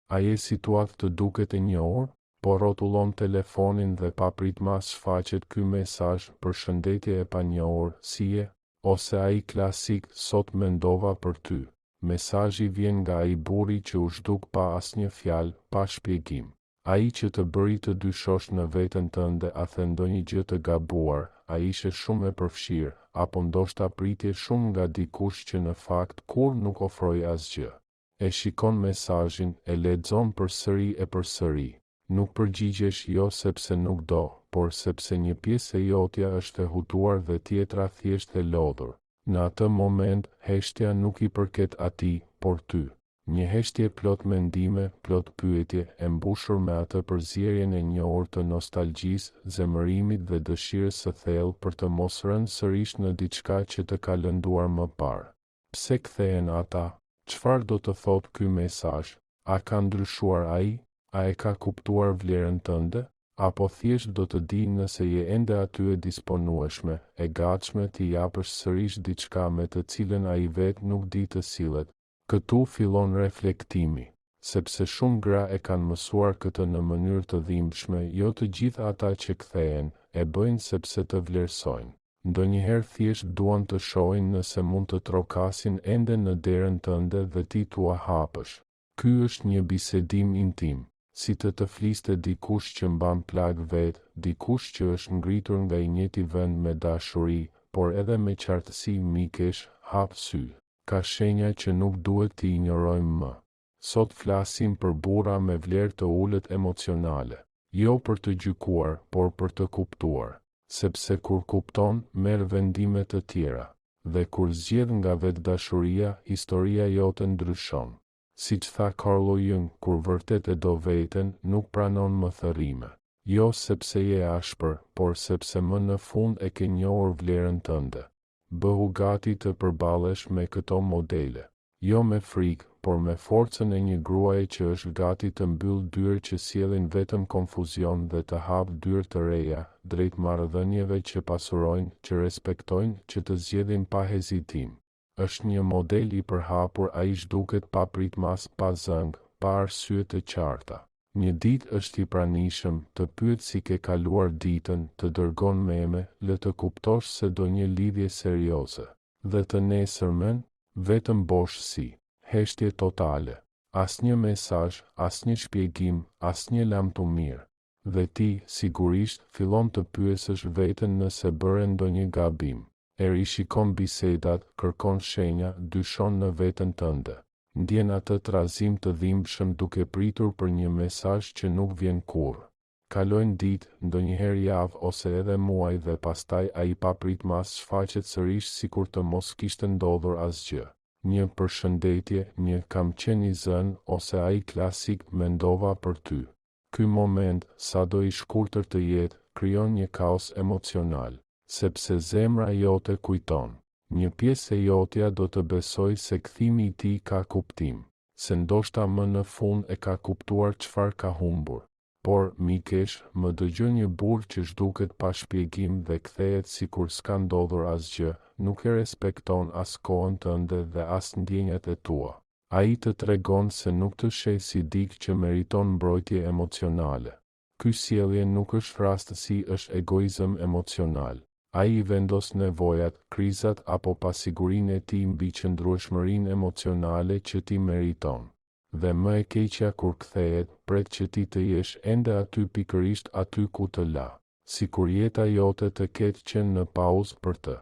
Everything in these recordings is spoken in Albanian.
A je situatë të duket e njohur, por rrotullon telefonin dhe papritmas shfaqet ky mesazh: përshëndetje e panjohur, si je? Ose ai klasik: sot mendova për ty. Mesazhi vjen nga ai burri që u zhduk pa asnjë fjalë, pa shpjegim. Ai që të bëri të dyshosh në veten tënde a the ndonjë gjë të gabuar, a ishe shumë e përfshirë, apo ndoshta pritje shumë nga dikush që në fakt kur nuk ofroi asgjë. E shikon mesazhin, e lexon përsëri e përsëri. Nuk përgjigjesh jo sepse nuk do, por sepse një pjesë e jotja është e hutuar dhe tjetra thjesht e lodhur. Në atë moment, heshtja nuk i përket atij, por ty. Një heshtje plot mendime, plot pyetje, e mbushur me atë përzierjen e njohur të nostalgjisë, zemërimit dhe dëshirës së thellë për të mos rënë sërish në diçka që të ka lënduar më parë. Pse kthehen ata? Çfarë do të thotë ky mesazh? A ka ndryshuar ai? A e ka kuptuar vlerën tënde? Apo thjesht do të di nëse je ende aty e disponueshme, e gatshme t'i japësh sërish diçka me të cilën ai vetë nuk di të sillet. Këtu fillon reflektimi, sepse shumë gra e kanë mësuar këtë në mënyrë të dhimbshme, jo të gjithë ata që kthehen, e bëjnë sepse të vlerësojnë. Ndonjëherë thjesht duan të shohin nëse mund të trokasin ende në derën tënde dhe ti t'ua hapësh. Ky është një bisedim intim, si të fliste dikush që mban plag vetë, dikush që është ngritur nga i njëjti vend me dashuri, por edhe me qartësi mikesh, hap sy. Ka shenja që nuk duhet t'i injorojmë më. Sot flasim për burra me vlerë të ulët emocionale, jo për të gjykuar, por për të kuptuar, sepse kur kupton, merr vendime të tjera, dhe kur zgjedh nga vetë dashuria, historia jote ndryshon. Siç tha Carl Jung, kur vërtet e do veten, nuk pranon më thërrime. Jo sepse je ashpër, por sepse më në fund e ke njohur vlerën tënde. Bëhu gati të përballesh me këto modele. Jo me frikë, por me forcën e një gruaje që është gati të mbyll dyrë që sjellin vetëm konfuzion dhe të hap dyrë të reja, drejt marrëdhënieve që pasurojnë, që respektojnë, që të zgjedhin pa hezitim. Është një model i përhapur, ai zhduket pa pritmas, pa zëng, pa arsye të qarta. Një ditë është i pranishëm, të pyet si ke kaluar ditën, të dërgon meme, le të kuptosh se do një lidhje serioze. Dhe të nesërmen, vetëm boshësi, heshtje totale. Asnjë mesazh, asnjë shpjegim, asnjë lamtumir. Dhe ti, sigurisht, fillon të pyesësh veten nëse bëre ndonjë gabim. E rishikon bisedat, kërkon shenja, dyshon në veten tënde. Ndjen atë trazim të dhimbshëm duke pritur për një mesazh që nuk vjen kurrë. Kalojnë ditë, ndonjëherë javë ose edhe muaj dhe pastaj ai papritmas shfaqet sërish sikur të mos kishte ndodhur asgjë. Një përshëndetje, një kam qenë i zënë, ose ai klasik mendova për ty. Ky moment, sado i shkurtër të jetë, krijon një kaos emocional. Sepse zemra jote kujton. Një pjesë e jotja do të besoj se kthimi i tij ka kuptim, se ndoshta më në fund e ka kuptuar çfarë ka humbur. Por, mikesh, më dëgjoj një burr që zhduket pa shpjegim dhe kthehet sikur s'ka ndodhur asgjë, nuk e respekton as kohën tënde dhe as ndjenjat e tua. Ai të tregon se nuk të sheh si dikë që meriton mbrojtje emocionale. Ky sjellje nuk është rastësi, është egoizëm emocional. Ai I vendos nevojat, krizat apo pasigurinë e tij mbi qëndrueshmërinë emocionale që ti meriton. Dhe më e keqja kur kthehet, pret që ti të jesh ende aty pikërisht aty ku të la, sikur jeta jote të ketë qenë në pauzë për të.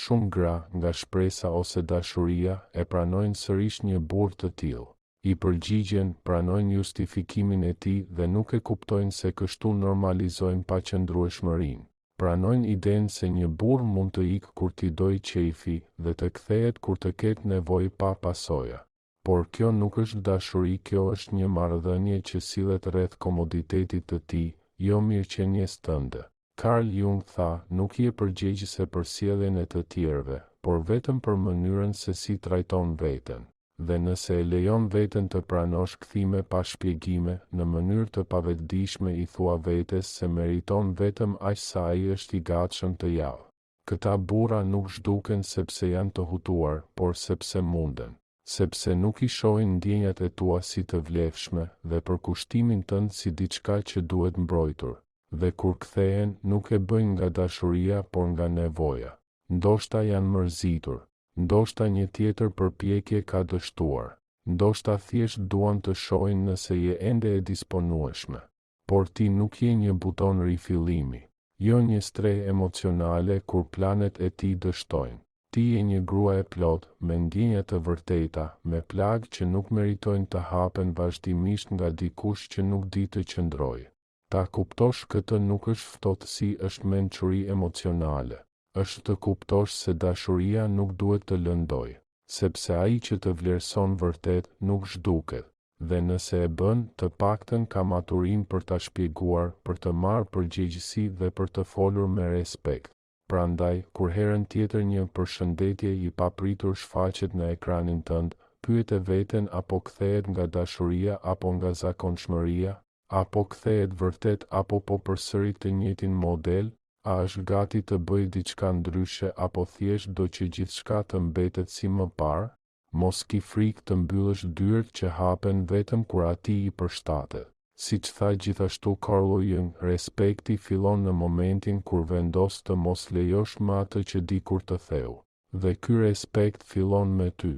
Shumë gra, nga shpresa ose dashuria, e pranojnë sërish një burr të tillë. I përgjigjen, pranojnë justifikimin e tij dhe nuk e kuptojnë se kështu normalizojnë paqëndrueshmërinë. Pranojnë idenë se një burr mund të ikë kur t'i dojë qefi dhe të kthehet kur të ketë nevojë pa pasoja. Por kjo nuk është dashuri, kjo është një marrëdhënie që sillet rreth komoditetit të tij, jo mirëqenies tënde. Carl Jung tha, nuk je përgjegjëse për sjelljen e të tjerëve, por vetëm për mënyrën se si trajton veten. Dhe nëse e lejon veten të pranosh kthime pa shpjegime, në mënyrë të pavetdijshme I thua vetes se meriton vetëm aq sa ai është I gatshëm të javë. Këta burra nuk zhduken sepse janë të hutuar, por sepse munden. sepse nuk i shohin ndjenjat e tua si të vlefshme dhe përkushtimin tënd si diçka që duhet mbrojtur, dhe kur kthehen nuk e bëjnë nga dashuria por nga nevoja. Ndoshta janë mërzitur, ndoshta një tjetër përpjekje ka dështuar, ndoshta thjesht duan të shohin nëse je ende e disponueshme. Por ti nuk je një buton rifillimi, jo një streh emocionale kur planet e ti dështojnë. Ti je një grua e plot, me ndjenja të vërteta, me plagë që nuk meritojnë të hapen vazhdimisht nga dikush që nuk di të qëndrojë. Ta kuptosh këtë nuk është ftohtësi, është mençuri emocionale. Është të kuptosh se dashuria nuk duhet të lëndojë, sepse ai që të vlerëson vërtet nuk zhduket, dhe nëse e bën, të paktën ka maturim për ta shpjeguar, për të marrë përgjegjësi dhe për të folur me respekt. Prandaj, kur herën tjetër një përshëndetje i papritur shfaqet në ekranin tënd, pyete veten apo kthehet nga dashuria apo nga zakonshmëria, apo kthehet vërtet apo po përsëri të njëjtin model, a është gati të bëjë diçka ndryshe apo thjesht do që gjithçka të mbetet si më parë? Mos ki frikë të mbyllësh dyert që hapen vetëm kur ati i përshtatet. Siç tha gjithashtu Carl Jung, respekti fillon në momentin kur vendos të mos lejosh më atë që dikur të theu. Dhe ky respekt fillon me ty.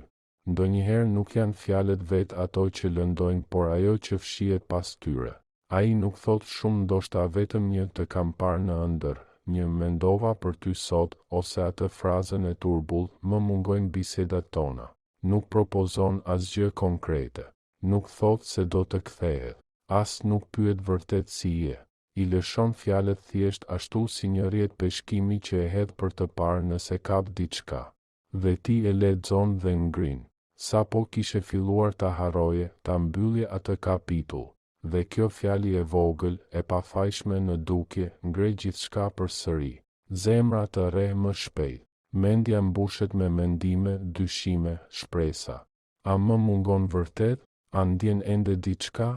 Ndonjëherë nuk janë fjalët vet ato që lëndojnë, por ajo që fshihet pas tyre. Ai nuk thot shumë, ndoshta vetëm një "të kam parë në ëndër", një "mendova për ty sot", ose atë frazën e turbullt, "më mungojnë bisedat tona". Nuk propozon asgjë konkrete. Nuk thot se do të kthehet. As nuk pyet vërtet si je. I lëshon fjalët thjesht ashtu si një rrjet peshkimi që e hedh për të parë nëse kap diçka. Dhe ti e lexon dhe ngrin. Sapo kishe filluar ta harroje, ta mbyllje atë kapitull. Dhe kjo fjali e vogël, e pafajshme në dukje, ngre gjithçka përsëri. Zemra të re më shpejt. Mendja mbushet me mendime, dyshime, shpresa. A më mungon vërtet? A ndjen ende diçka?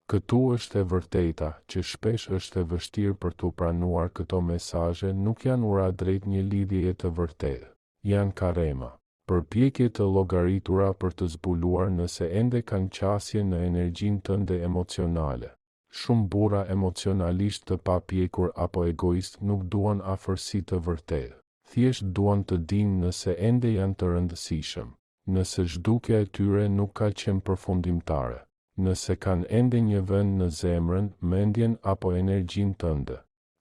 Këtu është e vërteta, që shpesh është e vështirë për të pranuar këto mesazhe, nuk janë ura drejt një lidhjeje të vërtetë. Janë karema, përpjekje të llogaritura për të zbuluar nëse ende kanë qasje në energjinë tënde emocionale. Shumë burra emocionalisht të papjekur apo egoist nuk duan afërsi të vërtetë. Thjesht duan të dinë nëse ende janë të rëndësishëm, nëse zhdukja e tyre nuk ka qenë përfundimtare, nëse kanë ende një vend në zemrën, mendjen apo energjinë tënde.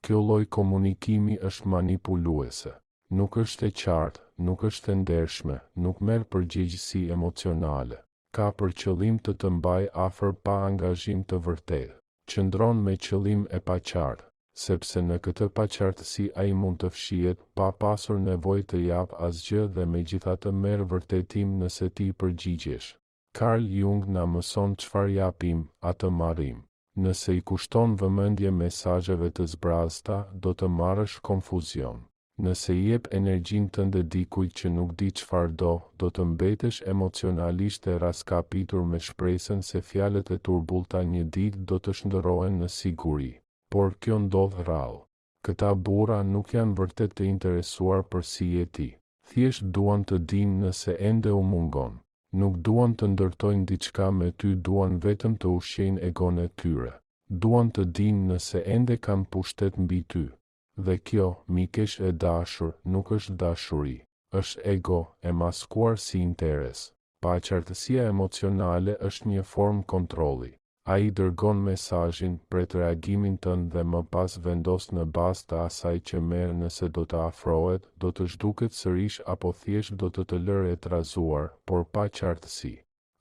Kjo lloj komunikimi është manipuluese. Nuk është e qartë, nuk është e ndershme, nuk merr përgjegjësi emocionale. Ka për qëllim të të mbajë afër pa angazhim të vërtetë. Qëndron me qëllim e paqartë, sepse në këtë paqartësi ai mund të fshihet pa pasur nevojë të jap asgjë dhe megjithatë merr vërtetim nëse ti përgjigjesh. Carl Jung na mëson çfarë japim, atë marrim. Nëse i kushton vëmendje mesazheve të zbrazta, do të marrësh konfuzion. Nëse i jep energjinë tënde dikujt që nuk di çfarë do të mbetesh emocionalisht e raskapitur me shpresën se fjalët e turbullta një ditë do të shndërrohen në siguri. Por kjo ndodh rrallë. Këta burra nuk janë vërtet të interesuar për si je ti. Thjesht duan të dinë nëse ende u mungon. Nuk duan të ndërtojnë diçka me ty, duan vetëm të ushqejnë egon e tyre. Duan të dinë nëse ende kanë pushtet mbi ty. Dhe kjo, mikesh e dashur, nuk është dashuri. Është ego, e maskuar si interes. Paqartësia emocionale është një formë kontrolli. Ai dërgon mesazhin, pret reagimin tënd dhe më pas vendos në bazë të asaj që merr nëse do të afrohet, do të zhduket sërish apo thjesht do të lërë e trazuar, por pa qartësi.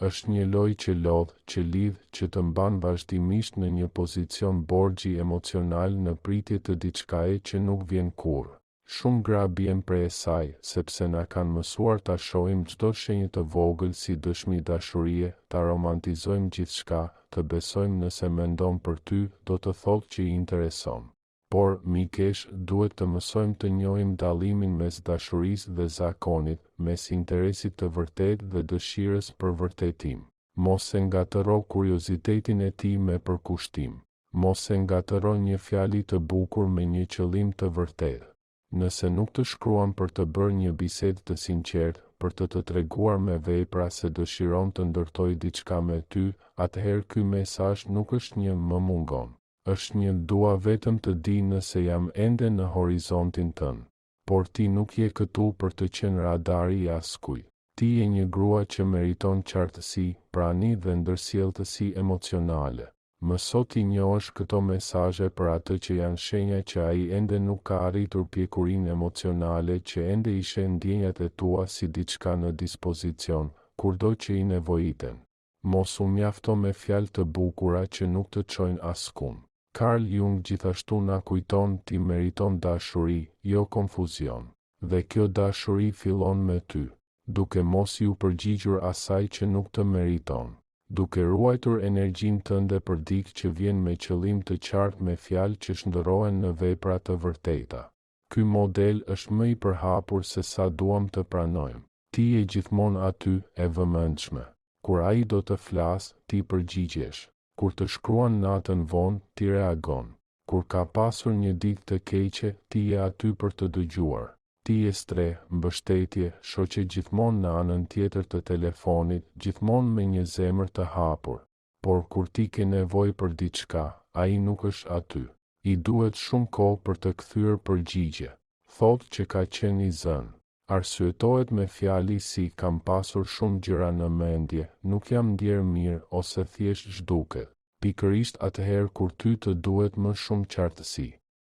Është një lojë që lodh, që lidh, që të mban vazhdimisht në një pozicion borxhi emocional në pritje të diçkaje që nuk vjen kurrë. Shumë gra bien prej saj, sepse na kanë mësuar ta shohim çdo shenjë të vogël si dëshmi dashurie, ta romantizojmë gjithçka, të besojmë nëse mendon për ty, do të thotë që i intereson. Por, mikesh, duhet të mësojmë të njohim dallimin mes dashurisë dhe zakonit, mes interesit të vërtetë dhe dëshirës për vërtetim. Mos e ngatëro kuriozitetin e tij me përkushtim. Mos e ngatëro një fjali të bukur me një qëllim të vërtetë. Nëse nuk të shkruan për të bërë një bisedë të sinqertë, për të treguar me vepra se dëshiron të ndërtoj diçka me ty, atëherë ky mesazh nuk është një më mungon. Është një dua vetëm të di nëse jam ende në horizontin tënd. Por ti nuk je këtu për të qenë radari i askujt. Ti je një grua që meriton qartësi, prani dhe ndërsjelltësi emocionale. Mëso ti njohësh këto mesazhe për atë që janë shenja që ai ende nuk ka arritur pjekurinë emocionale, që ende i shen ndjenjat e tua si diçka në dispozicion, kurdo që i nevojiten. Mos u mjafto me fjalë të bukura që nuk të çojnë askund. Carl Jung gjithashtu na kujton ti meriton dashuri, jo konfuzion. Dhe kjo dashuri fillon me ty, duke mos ju përgjigjur asaj që nuk të meriton, duke ruajtur energjinë tënde për dikë që vjen me qëllim të qartë me fjalë që shndërrohen në vepra të vërteta. Ky model është më i përhapur se sa duam të pranojmë. Ti je gjithmonë aty, e vëmendshme. Kur ai do të flasë, ti përgjigjesh. Kur të shkruan natën vonë, ti reagon. Kur ka pasur një ditë të keqe, ti je aty për të dëgjuar. Ti je stre, mbështetje, shoqe gjithmonë në anën tjetër të telefonit, gjithmonë me një zemër të hapur. Por kur ti ke nevojë për diçka, ai nuk është aty. I duhet shumë kohë për të kthyer përgjigje. Thotë që ka qenë i zënë. Arsyetohet me fjali si kam pasur shumë gjëra në mendje, nuk jam ndjer mirë ose thjesht zhduket. Pikërisht atëherë kur ty të duhet më shumë qartësi.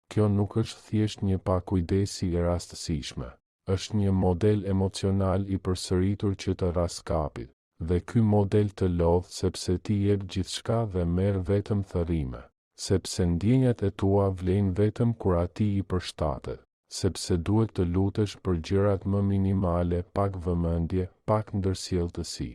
Kjo nuk është thjesht një pakujdesi e rastësishme. Është një model emocional i përsëritur që të raskapit. Dhe ky model të lodh sepse ti jep gjithçka dhe merr vetëm thërrime. Sepse ndjenjat e tua vlen vetëm kur ati i përshtatet. Sepse duhet të lutesh për gjërat më minimale, pak vëmendje, pak ndërsjelltësi.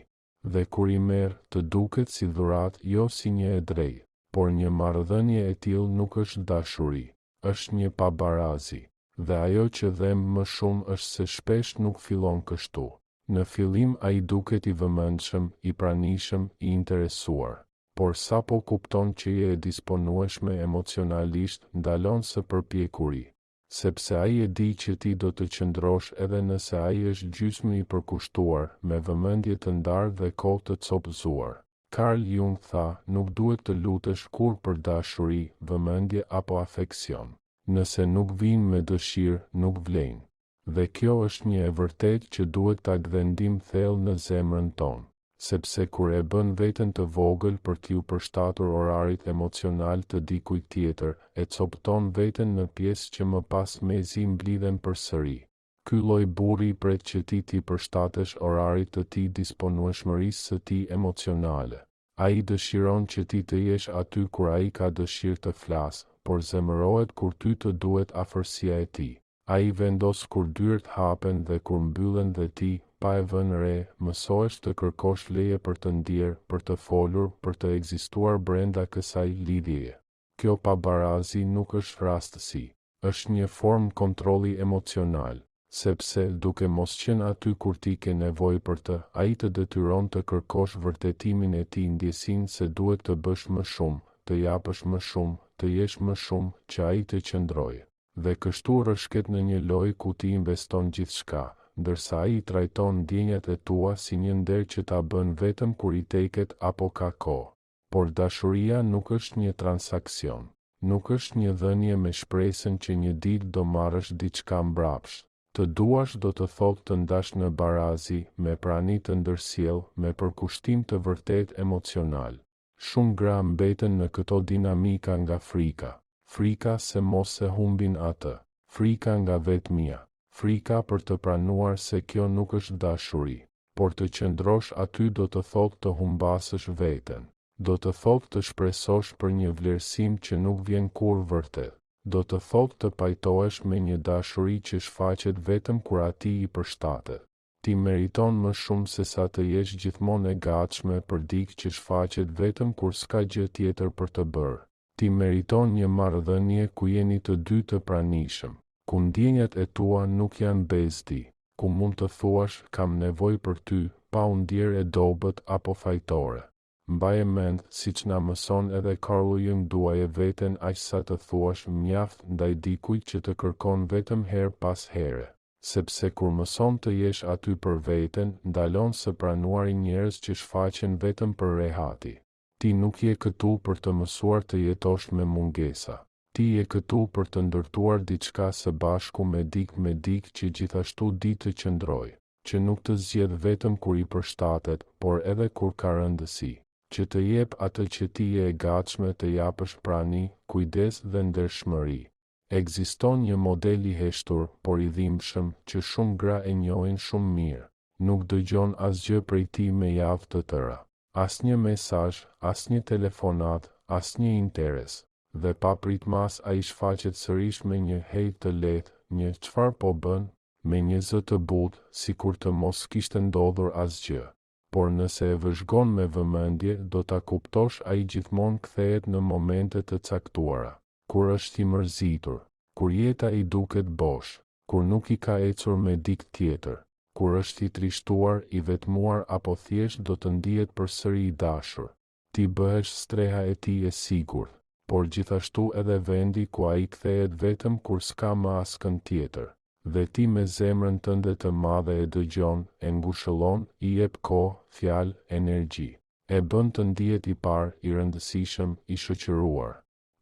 Dhe kur i merr, të duket si dhuratë, jo si një e drejtë, por një marrëdhënie e tillë nuk është dashuri, është një pabarazi. Dhe ajo që them më shumë është se shpesh nuk fillon kështu. Në fillim ai duket i vëmendshëm, i pranishëm, i interesuar. Por sapo kupton që je e disponueshme emocionalisht, ndalon së përpjekuri. Sepse ai e di që ti do të qëndrosh edhe nëse ai është gjysmë i përkushtuar, me vëmendje të ndarë dhe kohë të copëzuar. Carl Jung tha, nuk duhet të lutesh kur për dashuri, vëmendje apo afeksion. Nëse nuk vinë me dëshirë, nuk vlen. Dhe kjo është një e vërtet që duhet ta gdhendim thellë në zemrën tonë. Sepse kur e bën veten të vogël për t'ju përshtatur orarit emocional të dikujt tjetër, e copton veten në pjesë që më pas mezi mblidhen përsëri. Ky lloj burri pret që ti përshtatesh orarit të tij, disponueshmërisë së tij emocionale. Ai dëshiron që ti të jesh aty kur ai ka dëshirë të flasë, por zemërohet kur ty të duhet afërsia e tij. Ai vendos kur dyert hapen dhe kur mbyllen dhe ti, pa e vënë re, mësohesh të kërkosh leje për të ndjerë, për të folur, për të ekzistuar brenda kësaj lidhjeje. Kjo pabarazi nuk është rastësi, është një formë kontrolli emocional, sepse duke mos qenë aty kur ti ke nevojë për të, ai të detyron të kërkosh vërtetimin e tij, ndjesinë se duhet të bësh më shumë, të japësh më shumë, të jesh më shumë, që ai të qëndrojë. Dhe kështu rrëshket në një lojë ku ti investon gjithçka, ndërsa ai trajton ndjenjat e tua si një nder që ta bën vetëm kur i teket apo ka kohë. Por dashuria nuk është një transakcion, nuk është një dhënie me shpresën që një ditë do marrësh diçka mbrapsht. Të duash do të thotë të ndash në barazi, me prani të ndërsjell, me përkushtim të vërtet emocional. Shumë gra mbeten në këto dinamika nga frika. Frika se mos e humbin atë, frika nga vetmia, frika për të pranuar se kjo nuk është dashuri, por të qëndrosh aty do të thotë të humbasësh veten, do të thotë të shpresosh për një vlerësim që nuk vjen kur vërtet, do të thotë të pajtohesh me një dashuri që shfaqet vetëm kur ati i përshtatet. Ti meriton më shumë se sa të jesh gjithmonë e gatshme për dikë që shfaqet vetëm kur s'ka gjë tjetër për të bërë. Ti meriton një marrëdhënie ku jeni të dy të pranishëm, ku ndjenjat e tua nuk janë bezdi, ku mund të thuash kam nevojë për ty, pa u ndier e dobët apo fajtore. Mbaje mend, siç na mëson edhe Carl Jung, duaje veten aq sa të thuash mjaft ndaj dikujt që të kërkon vetëm her pas here. sepse kur mëson të jesh aty për veten, ndalon së pranuari njerëz që shfaqen vetëm për rehati. Ti nuk je këtu për të mësuar të jetosh me mungesa. Ti je këtu për të ndërtuar diçka së bashku me dik që gjithashtu di të qëndroj, që nuk të zgjedh vetëm kur i përshtatet, por edhe kur ka rëndësi, që të jep atë që ti je e gatshme të japësh prani, kujdes dhe ndershmëri. Ekziston një model i heshtur, por i dhimbshëm, që shumë gra e njohin shumë mirë. Nuk dëgjon asgjë prej tij me javë të tëra. Asnjë mesazh, asnjë telefonat, asnjë interes. Dhe papritmas ai shfaqet sërish me një hej të lehtë, një çfarë po bën, me një zë të butë, sikur të mos kishte ndodhur asgjë. Por nëse e vëzhgon me vëmendje, do ta kuptosh ai gjithmonë kthehet në momente të caktuara, kur është i mërzitur, kur jeta i duket bosh, kur nuk i ka ecur me dikë tjetër, kur është i trishtuar, i vetmuar apo thjesht do të ndihet përsëri i dashur. Ti bëhesh streha e tij e sigurt, por gjithashtu edhe vendi ku ai kthehet vetëm kur s'ka më askën tjetër. Dhe ti me zemrën tënde të madhe e dëgjon, e ngushëllon, i jep kohë, fjalë, energji. E bën të ndihet i parë, i rëndësishëm, i shoqëruar.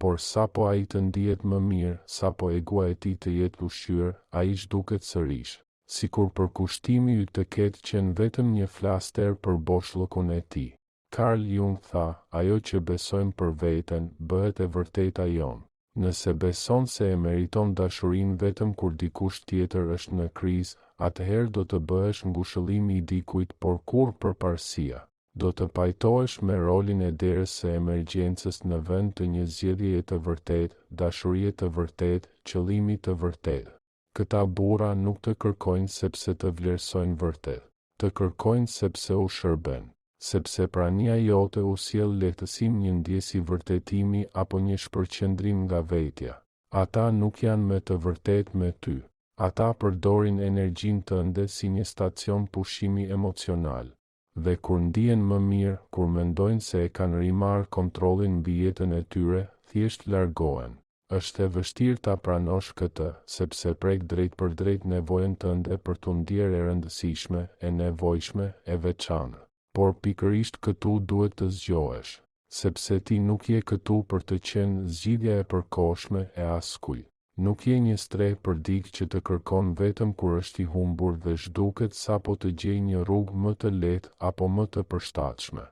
Por sapo ai të ndihet më mirë, sapo egua e tij të jetë ushqyer, ai zhduket sërish, sikur përkushtimi yt të ketë qenë vetëm një flaster për boshllëkun e tij. Carl Jung tha, ajo që besojmë për veten, bëhet e vërteta jonë. Nëse beson se e meriton dashurinë vetëm kur dikush tjetër është në krizë, atëherë do të bëhesh ngushëllimi i dikujt, por kur përparësia. Do të pajtohesh me rolin e derës së emergjencës në vend të një zgjedhjeje të vërtetë, dashurie të vërtetë, qëllimi të vërtetë. Këta burra nuk të kërkojnë sepse të vlerësojnë vërtet, të kërkojnë sepse u shërben. Sepse prania jote u sjell lehtësim, një ndjesi vërtetimi apo një shpërqendrim nga vetja. Ata nuk janë me të vërtet me ty. Ata përdorin energjinë tënde si një stacion pushimi emocional. Dhe kur ndihen më mirë, kur mendojnë se e kanë rimarrë kontrollin mbi jetën e tyre, thjesht largohen. Është e vështirë ta pranosh këtë, sepse prek drejt për drejt nevojën tënde për t'u ndier e rëndësishme, e nevojshme, e veçantë. Por pikërisht këtu duhet të zgjohesh, sepse ti nuk je këtu për të qenë zgjidhja e përkohshme e askujt. Nuk je një streh për dikë që të kërkon vetëm kur është i humbur dhe zhduket sapo të gjejë një rrugë më të lehtë apo më të përshtatshme.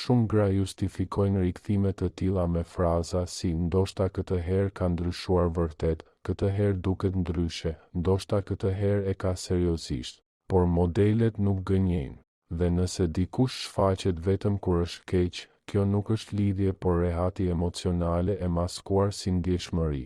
Shumë gra justifikojnë rikthime të tilla me fraza si ndoshta këtë herë ka ndryshuar vërtet, këtë herë duket ndryshe, ndoshta këtë herë e ka seriozisht, por modelet nuk gënjejnë. Dhe nëse dikush shfaqet vetëm kur është keq, kjo nuk është lidhje por rehati emocionale e maskuar si ndjeshmëri.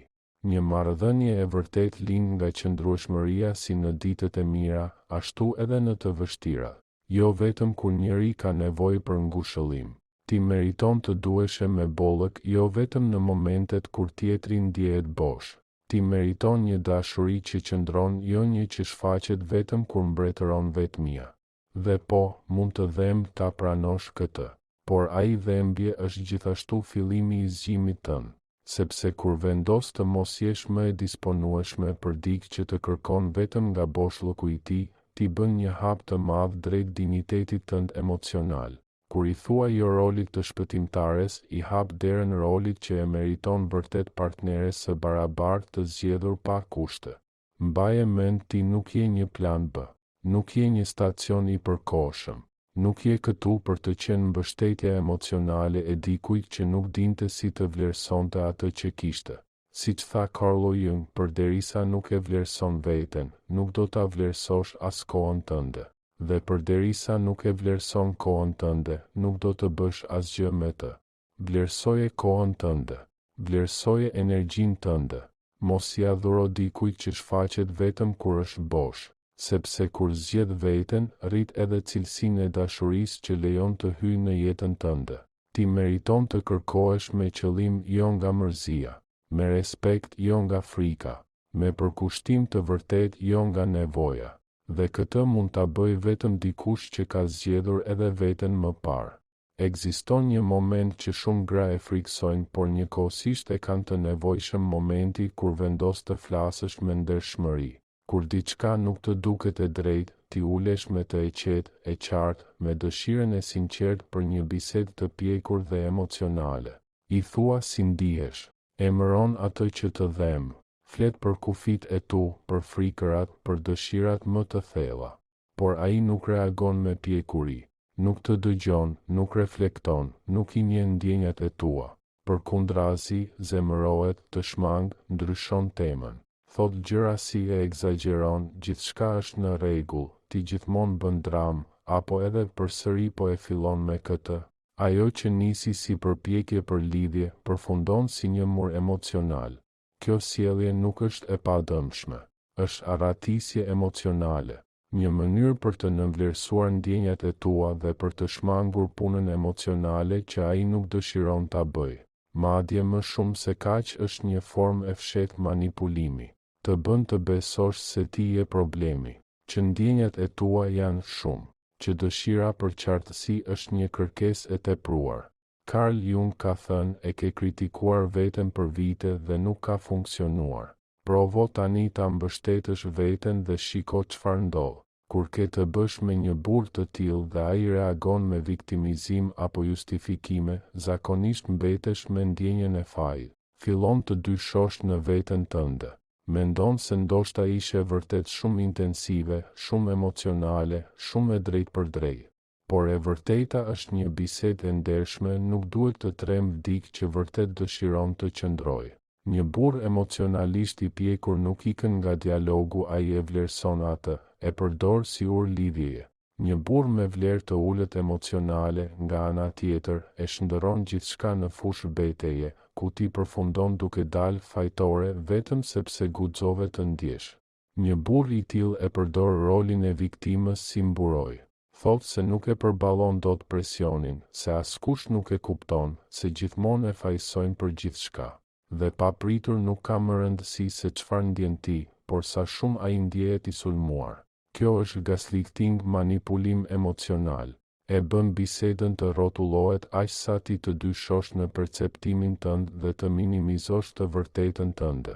Një marrëdhënie e vërtet lind nga qëndrueshmëria si në ditët e mira, ashtu edhe në të vështira. Jo vetëm kur njëri ka nevojë për ngushëllim. Ti meriton të duheshe me bollëk, jo vetëm në momentet kur tjetri ndjehet bosh. Ti meriton një dashuri që qëndron, jo një që shfaqet vetëm kur mbretëron vetmia. Dhe po, mund të dhem ta pranosh këtë, por ai dhembje është gjithashtu fillimi i zgjimit tënd, sepse kur vendos të mos jesh më e disponueshme për dikë që të kërkon vetëm nga boshllëku i tij, ti bën një hap të madh drejt dinjitetit tënd emocional. Kur i thua jo rolit të shpëtimtares, i hap derën rolit që e meriton vërtet partneres së barabartë të zgjedhur pa kushte. Mbaje mend, ti nuk je një plan B. Nuk je një stacion i përkohshëm. Nuk je këtu për të qenë mbështetja emocionale e dikujt që nuk dinte si të vlerësonte atë që kishte. Siç tha Carl Jung, përderisa nuk e vlerëson veten, nuk do ta vlerësosh as kohën tënde. Dhe përderisa nuk e vlerëson kohën tënde, nuk do të bësh asgjë me të. Vlerësoje kohën tënde. Vlerësoje energjinë tënde. Mos ia dhuro dikujt që shfaqet vetëm kur është bosh. Sepse kur zgjedh veten, rrit edhe cilësinë e dashurisë që lejon të hyjë në jetën tënde. Ti meriton të kërkohesh me qëllim, jo nga mërzia, me respekt, jo nga frika, me përkushtim të vërtet, jo nga nevoja. Dhe këtë mund ta bëjë vetëm dikush që ka zgjedhur edhe veten më parë. Ekziston një moment që shumë gra e friksojnë, por njëkohësisht e kanë të nevojshëm momenti kur vendos të flasësh me ndershmëri. Kur diçka nuk të duket e drejtë, ti ulesh me të e qetë, e qartë, me dëshirën e sinqertë për një bisedë të pjekur dhe emocionale. I thua si ndihesh, emëron atë që të dhem, flet për kufit e tu, për frikërat, për dëshirat më të thella. Por ai nuk reagon me pjekuri, nuk të dëgjon, nuk reflekton, nuk i njeh ndjenjat e tua. Përkundrazi, zemërohet, të shmang, ndryshon temën. Thot gjëra si e egzageron, gjithçka është në rregull, ti gjithmonë bën dram, apo edhe përsëri po e fillon me këtë. Ajo që nisi si përpjekje për lidhje, përfundon si një mur emocional. Kjo sjellje nuk është e padëmshme, është arratisje emocionale, një mënyrë për të nënvlerësuar ndjenjat e tua dhe për të shmangur punën emocionale që ai nuk dëshiron ta bëjë. Madje më shumë se kaq është një formë e fshehtë manipulimi. Të bën të besosh se ti je problemi, që ndjenjat e tua janë shumë, që dëshira për qartësi është një kërkesë e tepruar. Carl Jung ka thënë, e ke kritikuar veten për vite dhe nuk ka funksionuar. Provo tani ta mbështetësh veten dhe shiko çfarë ndodh. Kur ke të bësh me një burr të tillë dhe ai reagon me viktimizim apo justifikime, zakonisht mbetesh me ndjenjen e fajit. Fillon të dyshosh në veten tënde. Mendon se ndoshta ishe vërtet shumë intensive, shumë emocionale, shumë e drejtë për drejtë. Por e vërteta është një bisedë e ndershme, nuk duhet të trem vdik që vërtet dëshiron të qëndrojë. Një burr emocionalisht i pjekur nuk ikën nga dialogu, ai e vlerëson atë, e përdor si ur lidhjeje. Një burr me vlerë të ulët emocionale, nga ana tjetër, e shndërron gjithçka në fushë betejë, ku ti përfundon duke dalë fajtore vetëm sepse guxove të ndjesh. Një burr i tillë e përdor rolin e viktimës si mburoj. Thot se nuk e përballon dot presionin, se askush nuk e kupton, se gjithmonë e fajsojnë për gjithçka. Dhe papritur nuk ka më rëndësi se çfarë ndjen ti, por sa shumë ai ndjehet i sulmuar. Kjo është gaslighting, manipulim emocional. E bën bisedën të rrotullohet aq sa ti të dyshosh në perceptimin tënd dhe të minimizosh të vërtetën tënde.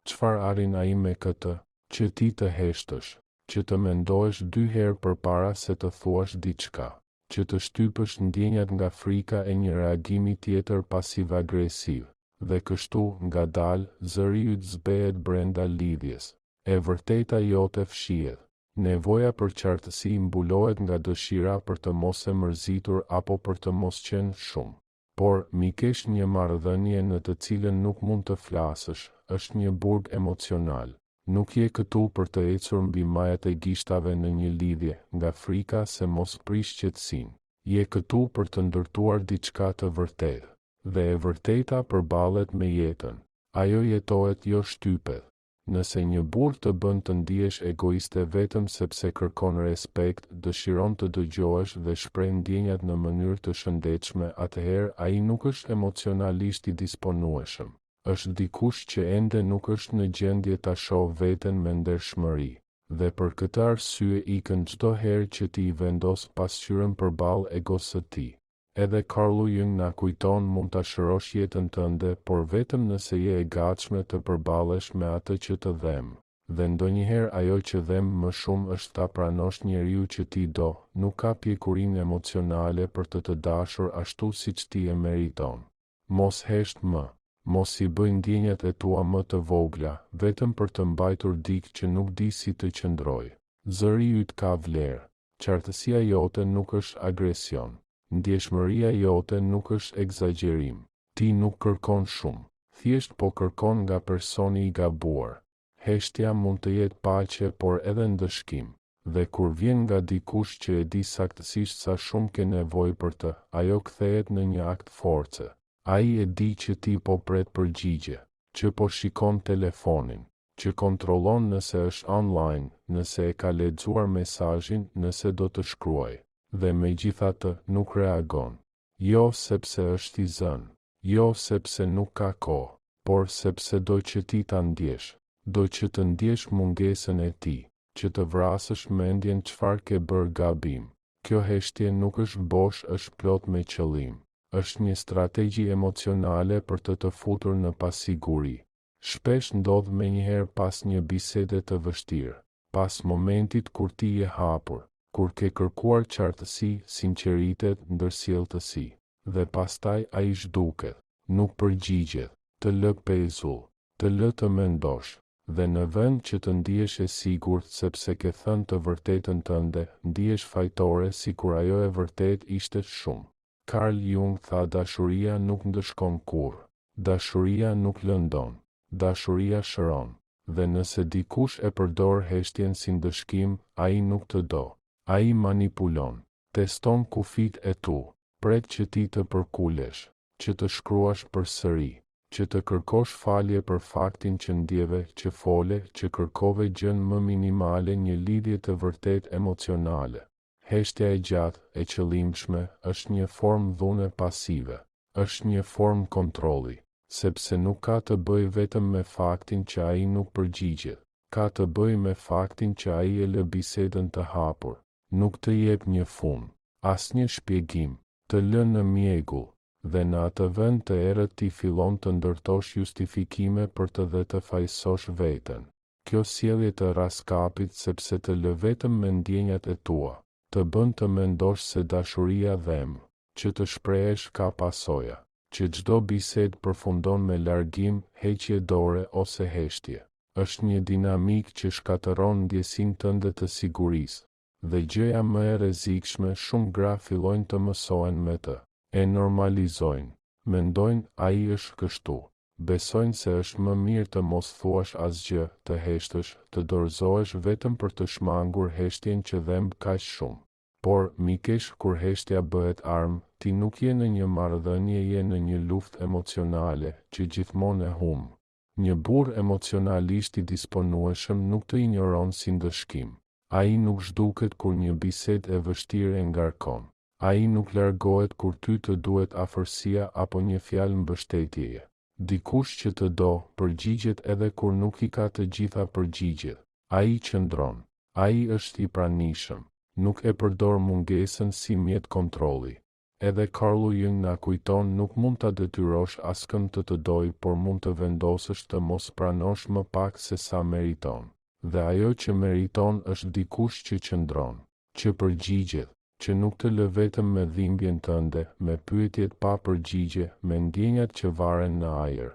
Çfarë arrin ai me këtë? Që ti të heshtësh, që të mendohesh 2 herë përpara se të thuash diçka, që të shtypësh ndjenjat nga frika e një reagimi tjetër pasiv-agresiv, dhe kështu, ngadalë, zëri yt zbehet brenda lidhjes. E vërteta jote fshihet. Nevoja për qartësi mbulohet nga dëshira për të mos e mërzitur apo për të mos qenë shumë. Por, mikesh një marrëdhënie në të cilën nuk mund të flasësh, është një burg emocional. Nuk je këtu për të ecur mbi majat e gishtave në një lidhje, nga frika se mos prish qetësinë. Je këtu për të ndërtuar diçka të vërtetë. Dhe e vërteta përballet me jetën. Ajo jetohet, jo shtypet. Nëse një burr të bën të ndihesh egoiste vetëm sepse kërkon respekt, dëshiron të dëgjohesh dhe shpreh ndjenjat në mënyrë të shëndetshme, atëherë ai nuk është emocionalisht i disponueshëm. Është dikush që ende nuk është në gjendje ta shohë veten me ndershmëri. Dhe për këtë arsye ikën çdo herë që ti i vendos pasqyrën përballë egos së tij. Edhe Carl Jung na kujton, mund ta shërosh jetën tënde, por vetëm nëse je e gatshme të përballesh me atë që të dhem. Dhe ndonjëherë ajo që dhem më shumë është ta pranosh njeriu që ti do, nuk ka pjekurinë emocionale për të dashur ashtu siç ti e meriton. Mos hesht më, mos i bëj ndjenjat e tua më të vogla, vetëm për të mbajtur dikë që nuk di si të qëndrojë. Zëri yt ka vlerë. Qartësia jote nuk është agresion. Ndjeshmëria jote nuk është egzagerim. Ti nuk kërkon shumë, thjesht po kërkon nga personi i gabuar. Heshtja mund të jetë paqe, por edhe ndëshkim. Dhe kur vjen nga dikush që e di saktësisht sa shumë ke nevojë për të, ajo kthehet në një akt force. Ai e di që ti po pret përgjigje, që po shikon telefonin, që kontrollon nëse është online, nëse e ka lexuar mesazhin, nëse do të shkruaj. Dhe megjithatë nuk reagon. Jo sepse është i zënë, jo sepse nuk ka kohë, por sepse do që ti ta ndjesh, do që të ndjesh mungesën e tij, që të vrasësh mendjen çfarë ke bërë gabim. Kjo heshtje nuk është bosh, është plot me qëllim. Është një strategji emocionale për të futur në pasiguri. Shpesh ndodh menjëherë pas një bisede të vështirë, pas momentit kur ti je hapur, kur ke kërkuar qartësi, sinqeritet, ndërsjelltësi, dhe pastaj ai zhduket, nuk përgjigjet, të lë pezull, të lë të mendosh, dhe në vend që të ndihesh e sigurt sepse ke thënë të vërtetën tënde, ndihesh fajtore sikur ajo e vërtet ishte shumë. Carl Jung tha dashuria nuk ndëshkon kurrë, dashuria nuk lëndon, dashuria shëron, dhe nëse dikush e përdor heshtjen si ndëshkim, ai nuk të do. Ai manipulon, teston kufit e tu, pret që ti të përkulesh, që të shkruash përsëri, që të kërkosh falje për faktin që ndjeve, që fole, që kërkove gjën më minimale, një lidhje të vërtet emocionale. Heshtja e gjatë, e qëllimshme, është një formë dhune pasive, është një formë kontrolli, sepse nuk ka të bëj vetëm me faktin që ai nuk përgjigjet, ka të bëj me faktin që ai e lë bisedën të hapur. Nuk të jep një fund, asnjë shpjegim, të lë në mjegull, dhe në atë vend të errët ti fillon të ndërtosh justifikime për të dhe të fajsosh veten. Kjo sjellje të raskapit sepse të lë vetëm me ndjenjat e tua, të bën të mendosh se dashuria dhem, që të shprehesh ka pasoja, që çdo bisedë përfundon me largim, heqje dore ose heshtje. Është një dinamik që shkatëron ndjesinë tënde të sigurisë. Dhe gjëja më e rrezikshme, shumë gra fillojnë të mësohen me të, e normalizojnë, mendojnë ai është kështu, besojnë se është më mirë të mos thuash asgjë, të heshtësh, të dorëzohesh vetëm për të shmangur heshtjen që dhemb kaq shumë. Por, mikesh, kur heshtja bëhet armë, ti nuk je në një marrëdhënie, je në një luftë emocionale që gjithmonë e humb. Një burr emocionalisht i disponueshëm nuk të injoron si ndëshkim. Ai nuk zhduket kur një bisedë e vështirë e ngarkon. Ai nuk largohet kur ty të duhet afërsia apo një fjalë mbështetjeje. Dikush që të do, përgjigjet edhe kur nuk i ka të gjitha përgjigjet. Ai qëndron. Ai është i pranishëm. Nuk e përdor mungesën si mjet kontrolli. Edhe Carl Jung na kujton nuk mund ta detyrosh askën të doj, por mund të vendosësh të mos pranosh më pak se sa meriton. Dhe ajo që meriton është dikush që qëndron, që përgjigjet, që nuk të lë vetëm me dhimbjen tënde, me pyetjet pa përgjigje, me ndjenjat që varen në ajër.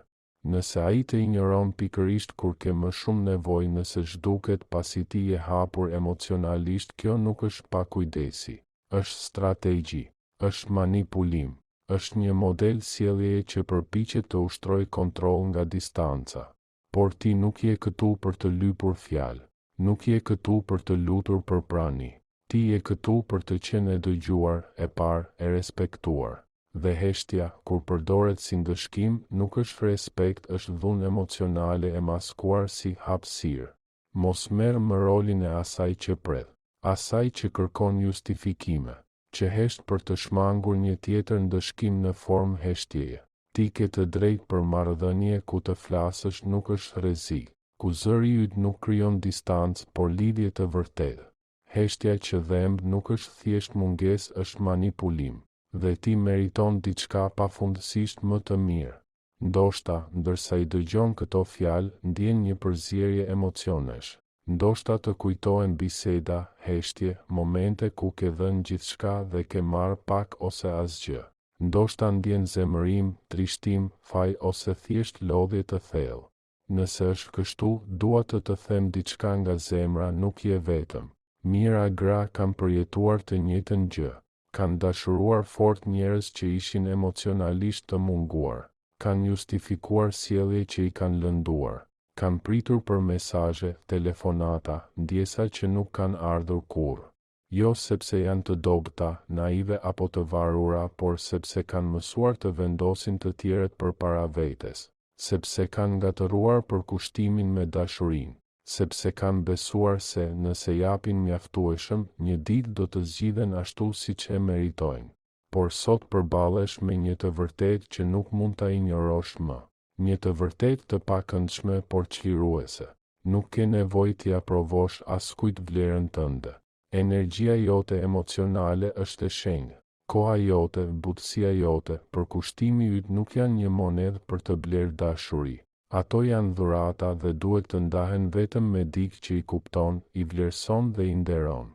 Nëse ai të injoron pikërisht kur ke më shumë nevojë, nëse zhduket pasi ti je hapur emocionalisht, kjo nuk është pakujdesi, është strategji, është manipulim, është një model sjelljeje që përpiqet të ushtrojë kontroll nga distanca. Por ti nuk je këtu për të lypur fjalë, nuk je këtu për të lutur për prani, ti je këtu për të qenë e dëgjuar, e parë, e respektuar. Dhe heshtja, kur përdoret si ndëshkim, nuk është respekt, është dhunë emocionale e maskuar si hapësirë. Mos merr më rolin e asaj që pret, asaj që kërkon justifikime, që hesht për të shmangur një tjetër ndëshkim në formë heshtjeje. Ti ke të drejtë për marrëdhënie ku të flasësh nuk është rrezik, ku zëri yt nuk krijon distancë, por lidhje të vërtetë. Heshtja që dhemb nuk është thjesht mungesë, është manipulim, dhe ti meriton diçka pafundësisht më të mirë. Ndoshta, ndërsa i dëgjon këto fjalë, ndjen një përzierje emocionesh. Ndoshta të kujtohen biseda, heshtje, momente ku ke dhënë gjithçka dhe ke marrë pak ose asgjë. Ndoshta ndjen zemërim, trishtim, faj ose thjesht lodhje të thellë. Nëse është kështu, dua të them diçka nga zemra, nuk je vetëm. Mira gra kanë përjetuar të njëjtën gjë. Kanë dashuruar fort njerëz që ishin emocionalisht të munguar. Kanë justifikuar sjellje që i kanë lënduar. Kanë pritur për mesazhe, telefonata, ndjesa që nuk kanë ardhur kurrë. Jo sepse janë të dobëta, naive apo të varura, por sepse kanë mësuar të vendosin të tjerët përpara vetes, sepse kanë ngatëruar për kushtimin me dashurinë, sepse kanë besuar se nëse japin mjaftueshëm, një ditë do të zgjidhen ashtu siç e meritojnë. Por sot përballesh me një të vërtetë që nuk mund ta injorosh më, një të vërtetë të pakëndshme por çliruese. Nuk ke nevojë t'i aprovosh askujt vlerën tënde. Energjia jote emocionale është e shenjtë. Koha jote, butësia jote, përkushtimi yt nuk janë një monedhë për të blerë dashuri. Ato janë dhurata dhe duhet të ndahen vetëm me dikë që i kupton, i vlerëson dhe i nderon.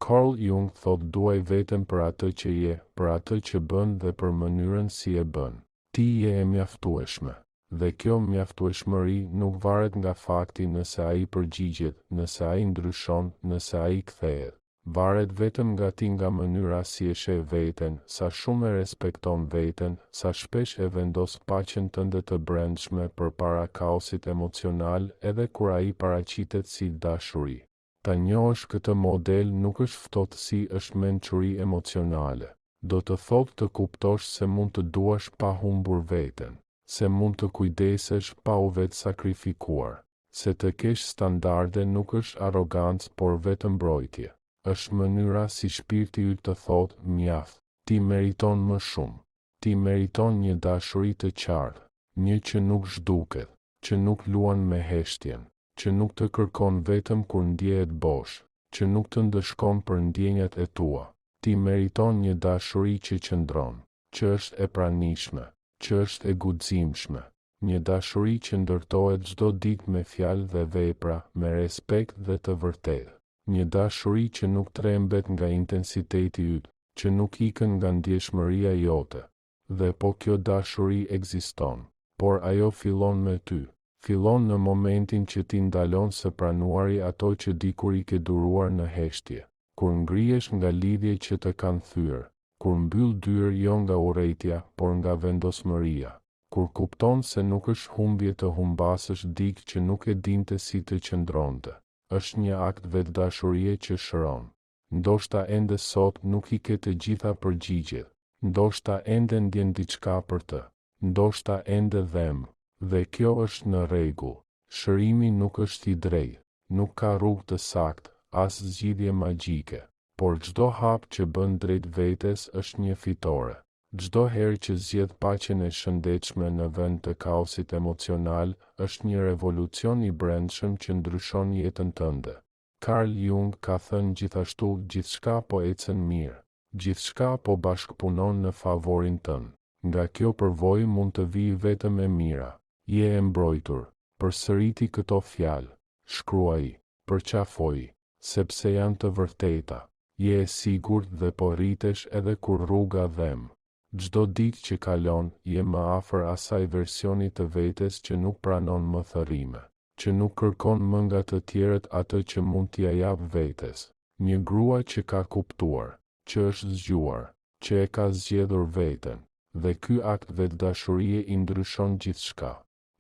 Carl Jung thot duaj vetëm për atë që je, për atë që bën dhe për mënyrën si e bën. Ti je e mjaftueshme. Dhe kjo mjaftueshmëri nuk varet nga fakti nëse ai përgjigjet, nëse ai ndryshon, nëse ai kthehet. Varet vetëm nga ti, nga mënyra si e sheh veten, sa shumë e respekton veten, sa shpesh e vendos paqen tënde të brendshme përpara kaosit emocional edhe kur ai paraqitet si dashuri. Ta njohësh këtë model nuk është ftohtësi, është mençuri emocionale. Do të thotë të kuptosh se mund të duash pa humbur veten, se mund të kujdesesh pa u vetë sakrifikuar, se të kesh standarde nuk është arrogancë por vetëm mbrojtje. Është mënyra si shpirti yt të thotë, mjaft, ti meriton më shumë. Ti meriton një dashuri të qartë, një që nuk zhduket, që nuk luan me heshtjen, që nuk të kërkon vetëm kur ndjehet bosh, që nuk të ndëshkon për ndjenjat e tua. Ti meriton një dashuri që qëndron, që është e pranishme, që është e guximshme, një dashuri që ndërtohet çdo ditë me fjalë dhe vepra, me respekt dhe të vërtetë. Një dashuri që nuk trembet nga intensiteti yt, që nuk ikën nga ndjeshmëria jote. Dhe po kjo dashuri ekziston, por ajo fillon me ty. Fillon në momentin që ti ndalon së pranuari ato që dikur i ke duruar në heshtje, kur ngrihesh nga lidhje që të kanë thyer, kur mbyll dyrë jo nga urrejtja, por nga vendosmëria, kur kupton se nuk është humbje të humbasësh dikë që nuk e dinte si të qëndronte. Është një akt vetëdashurie që shëron. Ndoshta ende sot nuk i ke të gjitha përgjigjet, ndoshta ende ndjen diçka për të, ndoshta ende dhem, dhe kjo është në rregull. Shërimi nuk është i drejtë, nuk ka rrugë të saktë, as zgjidhje magjike, por çdo hap që bën drejt vetes është një fitore. Çdo herë që zgjedh paqen e shëndetshme në vend të kaosit emocional, është një revolucion i brendshëm që ndryshon jetën tënde. Carl Jung ka thënë gjithashtu, gjithçka po ecën mirë, gjithçka po bashkëpunon në favorin tënd. Nga kjo përvojë mund të vijë vetëm e mira. Je e mbrojtur. Përsëriti këto fjalë, shkruaji, përqafoji, sepse janë të vërteta. Je e sigurt dhe po rritesh edhe kur rruga dhem. Çdo ditë që kalon, je më afër asaj versioni të vetes që nuk pranon më thërrime, që nuk kërkon më nga të tjerët atë që mund t'ia jap vetes. Një grua që ka kuptuar, që është zgjuar, që e ka zgjedhur veten, dhe ky akt vetëdashurie i ndryshon gjithçka.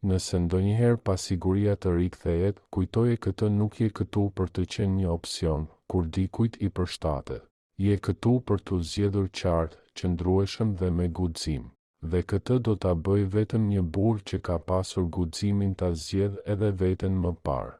Nëse ndonjëherë pasiguria të rikthehet, kujtoje këtë, nuk je këtu për të qenë një opsion, kur dikujt i përshtatet. Je këtu për t'u zgjedhur qartë, qëndrueshëm dhe me guxim. Dhe këtë do ta bëj vetëm një burr që ka pasur guximin ta zgjedhë edhe veten më parë.